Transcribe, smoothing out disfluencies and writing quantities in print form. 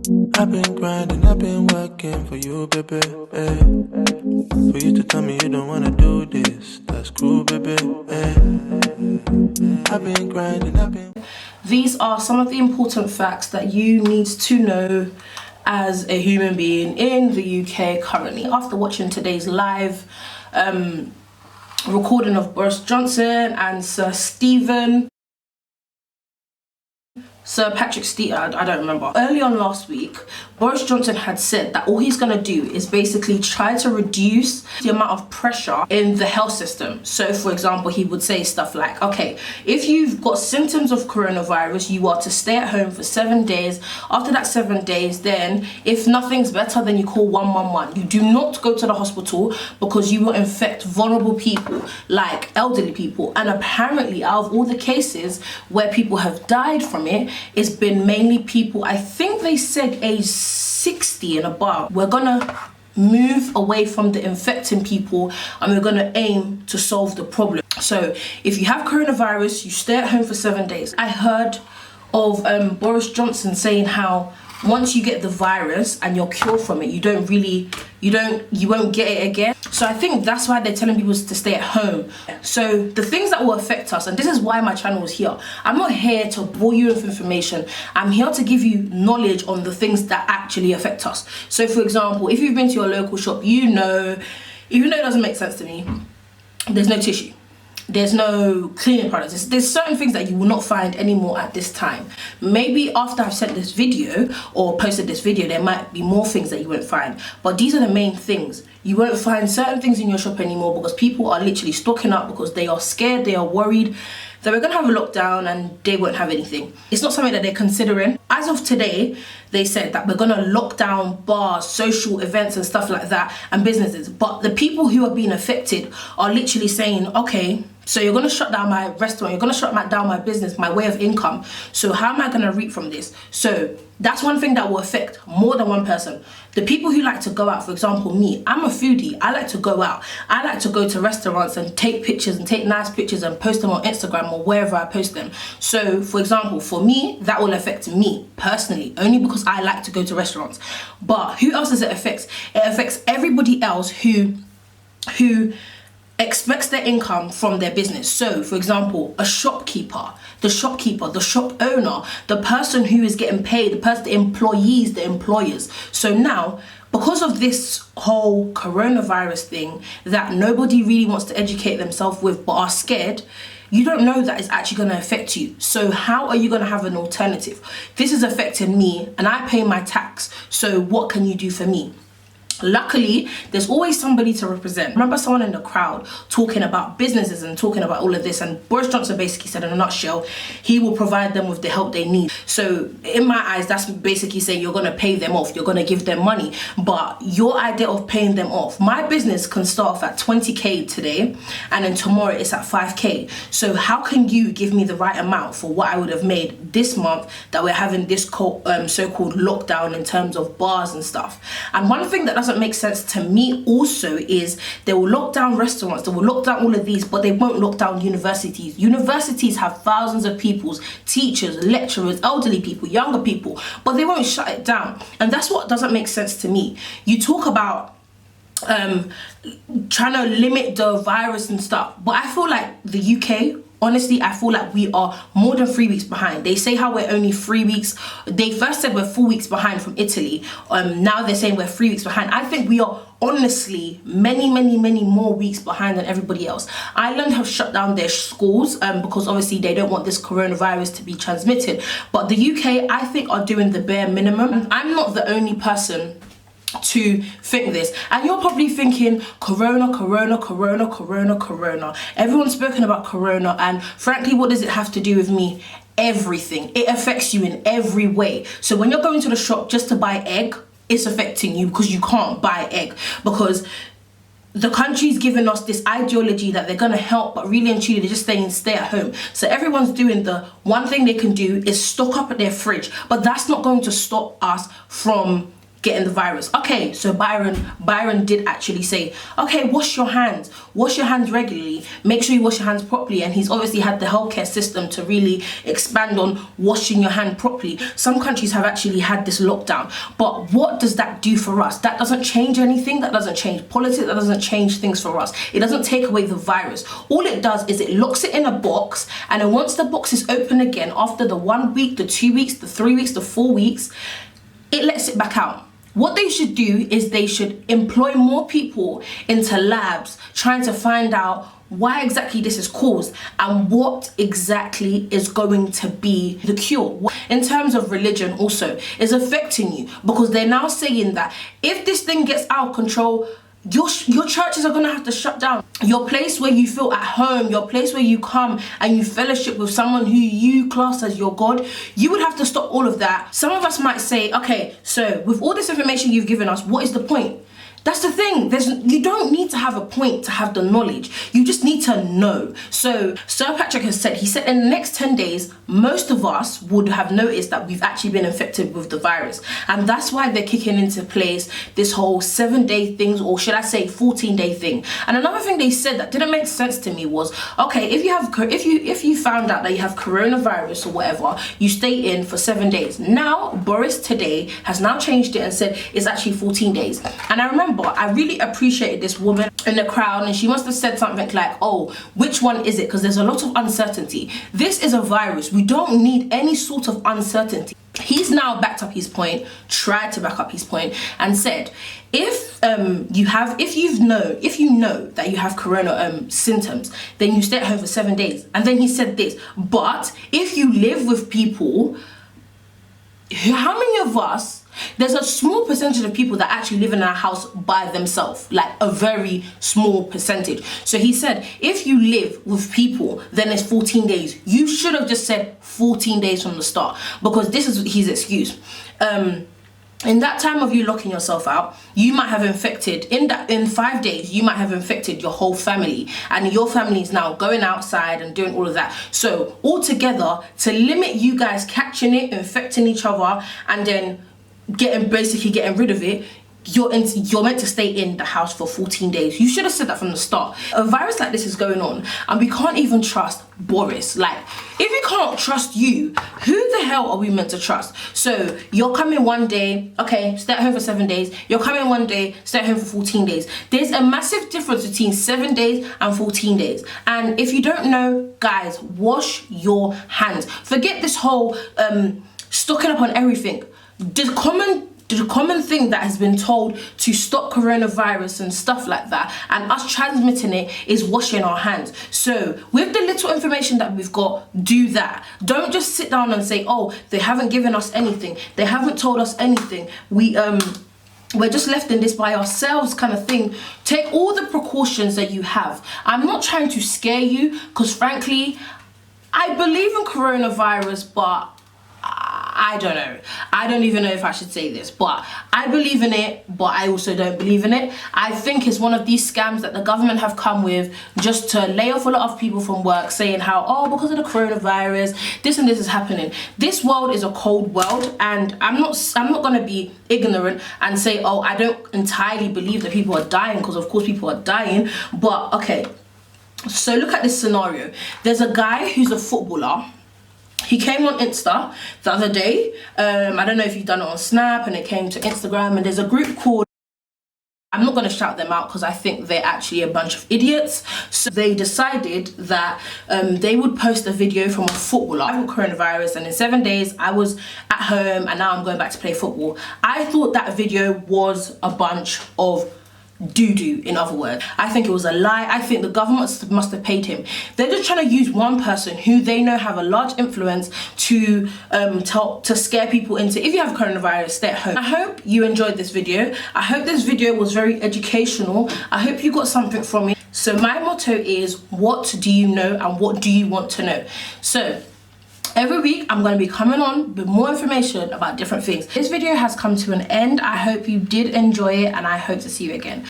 I've been grinding, I've been working for you, baby. Eh. For you to tell me you don't wanna do this, that's cool, baby. Eh. I've been grinding, I've been. These are some of the important facts that you need to know as a human being in the UK currently. After watching today's live recording of Boris Johnson and Sir Patrick Stephen, I don't remember. Early on last week, Boris Johnson had said that all he's gonna do is basically try to reduce the amount of pressure in the health system. So for example, he would say stuff like, okay, if you've got symptoms of coronavirus, you are to stay at home for 7 days. After that 7 days, then if nothing's better, then you call 111. You do not go to the hospital because you will infect vulnerable people like elderly people. And apparently out of all the cases where people have died from it, it's been mainly people, I think they said age 60 and above. We're gonna move away from the infecting people and we're gonna aim to solve the problem. So if you have coronavirus, you stay at home for 7 days. I heard of Boris Johnson saying how once you get the virus and you're cured from it, you won't get it again. So I think that's why they're telling people to stay at home. So the things that will affect us, and this is why my channel is here. I'm not here to bore you with information. I'm here to give you knowledge on the things that actually affect us. So for example, if you've been to your local shop, you know, even though it doesn't make sense to me, there's no tissue. There's no cleaning products. There's certain things that you will not find anymore at this time. Maybe after I've sent this video or posted this video, there might be more things that you won't find. But these are the main things. You won't find certain things in your shop anymore because people are literally stocking up because they are scared, they are worried that we're gonna have a lockdown and they won't have anything. It's not something that they're considering. As of today, they said that we're gonna lock down bars, social events and stuff like that and businesses. But the people who are being affected are literally saying, okay, so you're gonna shut down my restaurant, you're gonna shut down my business, my way of income. So how am I gonna reap from this? So that's one thing that will affect more than one person. The people who like to go out, for example, me, I'm a foodie. I like to go out. I like to go to restaurants and take pictures and take nice pictures and post them on Instagram or wherever I post them. So for example, for me, that will affect me personally, only because I like to go to restaurants. But who else does it affect? It affects everybody else who expects their income from their business. So for example, a shopkeeper, the shop owner, the person who is getting paid, the employees, the employers. So now, because of this whole coronavirus thing that nobody really wants to educate themselves with but are scared, you don't know that it's actually going to affect you. So how are you going to have an alternative? This is affecting me and I pay my tax. So what can you do for me? Luckily, there's always somebody to represent. Remember someone in the crowd talking about businesses and talking about all of this, and Boris Johnson basically said in a nutshell, he will provide them with the help they need. So in my eyes, that's basically saying you're gonna pay them off, you're gonna give them money. But your idea of paying them off, my business can start off at 20k today and then tomorrow it's at 5k. So how can you give me the right amount for what I would have made this month that we're having this so-called lockdown in terms of bars and stuff? And one thing that doesn't make sense to me also is they will lock down restaurants, they will lock down all of these, but they won't lock down universities. Universities have thousands of people, teachers, lecturers, elderly people, younger people, but they won't shut it down. And that's what doesn't make sense to me. You talk about trying to limit the virus and stuff, but I feel like the UK, honestly, I feel like we are more than 3 weeks behind. They say how we're only 3 weeks. They first said we're 4 weeks behind from Italy. Now they're saying we're 3 weeks behind. I think we are honestly many more weeks behind than everybody else. Ireland have shut down their schools because obviously they don't want this coronavirus to be transmitted. But the UK, I think, are doing the bare minimum. I'm not the only person to think this, and you're probably thinking corona. Everyone's spoken about corona, and frankly, what does it have to do with me? Everything. It affects you in every way. So when you're going to the shop just to buy egg, it's affecting you because you can't buy egg, because the country's given us this ideology that they're gonna help, but really and truly they're just saying stay at home. So everyone's doing the one thing they can do is stock up at their fridge, but that's not going to stop us from getting the virus. Okay, so Byron did actually say, okay, wash your hands regularly, make sure you wash your hands properly, and he's obviously had the healthcare system to really expand on washing your hand properly. Some countries have actually had this lockdown, but what does that do for us? That doesn't change anything. That doesn't change politics. That doesn't change things for us. It doesn't take away the virus. All it does is it locks it in a box, and then once the box is open again, after the 1 week, the 2 weeks, the 3 weeks, the 4 weeks, it lets it back out. What they should do is they should employ more people into labs trying to find out why exactly this is caused and what exactly is going to be the cure. In terms of religion also is affecting you, because they're now saying that if this thing gets out of control, your churches are going to have to shut down. Your place where you feel at home, your place where you come and you fellowship with someone who you class as your God, you would have to stop all of that. Some of us might say, okay, so with all this information you've given us, what is the point? That's the thing. You don't need to have a point to have the knowledge. You just need to know. So Sir Patrick has said, he said in the next 10 days, most of us would have noticed that we've actually been infected with the virus. And that's why they're kicking into place this whole 7-day thing, or should I say 14-day thing. And another thing they said that didn't make sense to me was, okay, if you found out that you have coronavirus or whatever, you stay in for 7 days. Now, Boris today has now changed it and said it's actually 14 days. And I remember I really appreciated this woman in the crowd, and she must have said something like, oh, which one is it? Because there's a lot of uncertainty. This is a virus. We don't need any sort of uncertainty. He's now backed up his point, tried to back up his point, and said, if you know that you have corona symptoms, then you stay at home for 7 days. And then he said this, but if you live with people, how many of us, there's a small percentage of people that actually live in a house by themselves, like a very small percentage. So he said, if you live with people, then it's 14 days. You should have just said 14 days from the start, because this is his excuse. In that time of you locking yourself out, you might have infected, in 5 days, you might have infected your whole family, and your family is now going outside and doing all of that. So altogether, to limit you guys catching it, infecting each other, and then basically getting rid of it, you're meant to stay in the house for 14 days. You should have said that from the start. A virus like this is going on, and we can't even trust Boris. Like, if we can't trust you, who the hell are we meant to trust? So you're coming one day, okay, stay at home for 7 days. You're coming one day, stay at home for 14 days. There's a massive difference between 7 days and 14 days. And if you don't know, guys, wash your hands. Forget this whole stocking up on everything. The common thing that has been told to stop coronavirus and stuff like that, and us transmitting it, is washing our hands. So with the little information that we've got, do that. Don't just sit down and say, oh, they haven't given us anything, they haven't told us anything, we're just left in this by ourselves kind of thing. Take all the precautions that you have. I'm not trying to scare you, because frankly, I believe in coronavirus, but I don't know. I don't even know if I should say this, but I believe in it, but I also don't believe in it. I think it's one of these scams that the government have come with just to lay off a lot of people from work, saying how, oh, because of the coronavirus, this and this is happening. This world is a cold world, and I'm not gonna be ignorant and say, oh, I don't entirely believe that people are dying, because of course people are dying, but okay. So look at this scenario. There's a guy who's a footballer. He came on Insta the other day. I don't know if you've done it on Snap, and it came to Instagram, and there's a group called, I'm not going to shout them out because I think they're actually a bunch of idiots. So they decided that they would post a video from a footballer. I got coronavirus, and in 7 days I was at home, and now I'm going back to play football. I thought that video was a bunch of doo-doo, in other words. I think it was a lie. I think the government must have paid him. They're just trying to use one person who they know have a large influence to scare people into, if you have coronavirus, stay at home. I hope you enjoyed this video. I hope this video was very educational. I hope you got something from it. So my motto is, what do you know and what do you want to know? So every week, I'm going to be coming on with more information about different things. This video has come to an end. I hope you did enjoy it, and I hope to see you again.